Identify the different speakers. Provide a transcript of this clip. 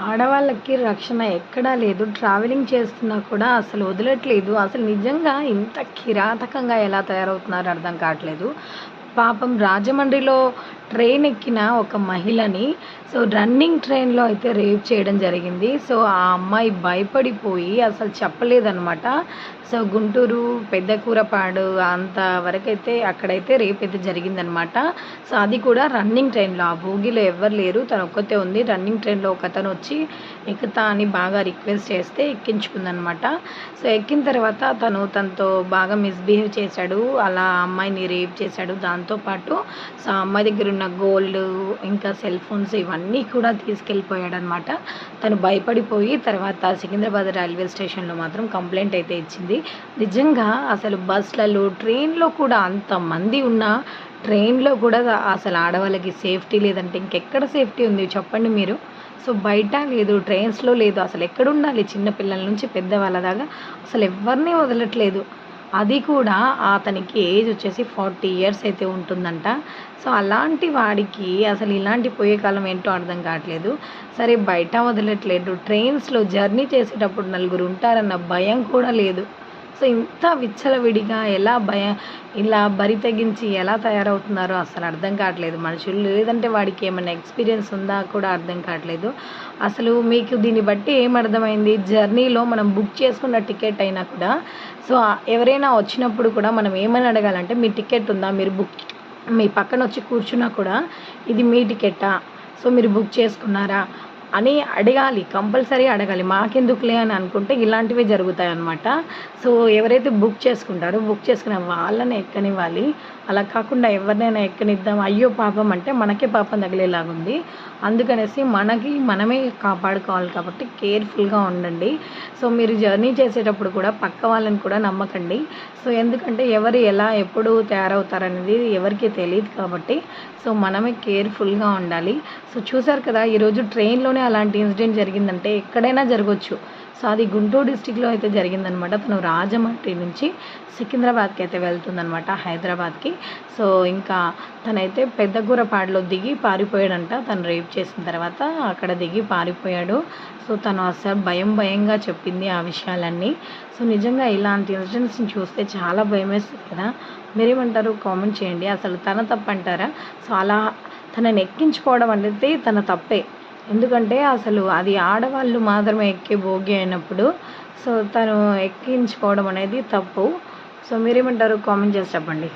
Speaker 1: ఆడవాళ్ళకి రక్షణ ఎక్కడా లేదు. ట్రావెలింగ్ చేస్తున్నా కూడా అసలు వదలట్లేదు. అసలు నిజంగా ఇంత కిరాతకంగా ఎలా తయారవుతున్నారో అర్థం కావట్లేదు. పాపం రాజమండ్రిలో ట్రైన్ ఎక్కిన ఒక మహిళని రన్నింగ్ ట్రైన్‌లో అయితే రేప్ చేయడం జరిగింది. ఆ అమ్మాయి భయపడిపోయి అసలు చెప్పలేదనమాట. గుంటూరు పెద్దకూరపాడు అంత వరకైతే అక్కడైతే రేప్ అయితే జరిగిందనమాట. అది కూడా రన్నింగ్ ట్రైన్‌లో. ఆ బోగీలో ఎవ్వరు లేరు. తను ఒక్కతే ఉంది. రన్నింగ్ ట్రైన్‌లో ఒకతను వచ్చి ఎక్కుతా అని బాగా రిక్వెస్ట్ చేస్తే ఎక్కించుకుందనమాట. ఎక్కిన తర్వాత తనతో బాగా మిస్‌బిహేవ్ చేశాడు. అలా అమ్మాయిని రేప్ చేశాడు. దాంతో పాటు ఆ అమ్మాయి దగ్గర ఉన్న గోల్డ్, ఇంకా సెల్ ఫోన్స్ ఇవన్నీ కూడా తీసుకెళ్ళిపోయాడనమాట. తను భయపడిపోయి తర్వాత సికింద్రాబాద్ రైల్వే స్టేషన్‌లో మాత్రం కంప్లెయింట్ అయితే ఇచ్చింది. నిజంగా అసలు బస్‌లలో, ట్రైన్‌లో కూడా అంతమంది ఉన్నా ట్రైన్‌లో కూడా అసలు ఆడవాళ్ళకి సేఫ్టీ లేదంటే ఇంకెక్కడ సేఫ్టీ ఉంది చెప్పండి మీరు? బయట లేదు, ట్రైన్స్‌లో లేదు. అసలు ఎక్కడుండాలి? చిన్న పిల్లల నుంచి పెద్దవాళ్ళ దాకా అసలు ఎవ్వరిని వదలట్లేదు. అది కూడా అతనికి ఏజ్ వచ్చేసి 40 ఇయర్స్ అయితే ఉంటుందంట. అలాంటి వాడికి అసలు ఇలాంటి పోయే కాలం ఏంటో అర్థం కావట్లేదు. సరే బయట వదలట్లేదు. ట్రైన్స్‌లో జర్నీ చేసేటప్పుడు నలుగురు ఉంటారన్న భయం కూడా లేదు. ఇంత విచ్చలవిడిగా ఇలా బరి తెగించి ఎలా తయారవుతున్నారో అసలు అర్థం కావట్లేదు మనుషులు. లేదంటే వాడికి ఏమైనా ఎక్స్‌పీరియన్స్ ఉందా కూడా అర్థం కావట్లేదు. అసలు మీకు దీన్ని బట్టి ఏమర్థమైంది? జర్నీలో మనం బుక్ చేసుకున్న టికెట్ అయినా కూడా ఎవరైనా వచ్చినప్పుడు కూడా మనం ఏమని అడగాలంటే, మీ టికెట్ ఉందా? మీ పక్కన వచ్చి కూర్చున్నా కూడా ఇది మీ టికెట్టా? మీరు బుక్ చేసుకున్నారా? అని అడగాలి. కంపల్సరీ అడగాలి. మాకెందుకులే అని అనుకుంటే ఇలాంటివే జరుగుతాయన్నమాట. ఎవరైతే బుక్ చేసుకుంటారో బుక్ చేసుకున్న వాళ్ళని ఎక్కనివ్వాలి. అలా కాకుండా ఎవరినైనా ఎక్కనిద్దాం, అయ్యో పాపం అంటే మనకే పాపం తగిలేలాగుంది. అందుకనేసి మనమే కాపాడుకోవాలి కాబట్టి కేర్‌ఫుల్‌గా ఉండండి. మీరు జర్నీ చేసేటప్పుడు కూడా పక్క వాళ్ళని కూడా నమ్మకండి. ఎందుకంటే ఎవరు ఎలా ఎప్పుడు తయారవుతారనేది ఎవరికీ తెలీదు కాబట్టి మనమే కేర్‌ఫుల్‌గా ఉండాలి. చూసారు కదా! ఈరోజు ట్రైన్‌లోనే అలాంటి ఇన్సిడెంట్ జరిగిందంటే ఎక్కడైనా జరగొచ్చు. అది గుంటూరు డిస్ట్రిక్ట్‌లో అయితే జరిగిందనమాట. తను రాజమండ్రి నుంచి సికింద్రాబాద్‌కి అయితే వెళ్తుందనమాట, హైదరాబాద్‌కి. ఇంకా తనైతే పెద్దకూరపాడులో దిగి పారిపోయాడంట. తను రేప్ చేసిన తర్వాత అక్కడ దిగి పారిపోయాడు. తను అసలు భయంగా చెప్పింది ఆ విషయాలన్నీ. నిజంగా ఇలాంటి ఇన్సిడెంట్స్‌ని చూస్తే చాలా భయమేస్తుంది కదా! మీరేమంటారు? కామెంట్ చేయండి. అసలు తన తప్పంటారా? అలా తనని ఎక్కించుకోవడం అనేది తన తప్పే. ఎందుకంటే అసలు అది ఆడవాళ్ళు మాత్రమే ఎక్కే బోగి అయినప్పుడు తను ఎక్కించుకోవడం అనేది తప్పు. మీరేమంటారు? కామెంట్ చేసి చెప్పండి.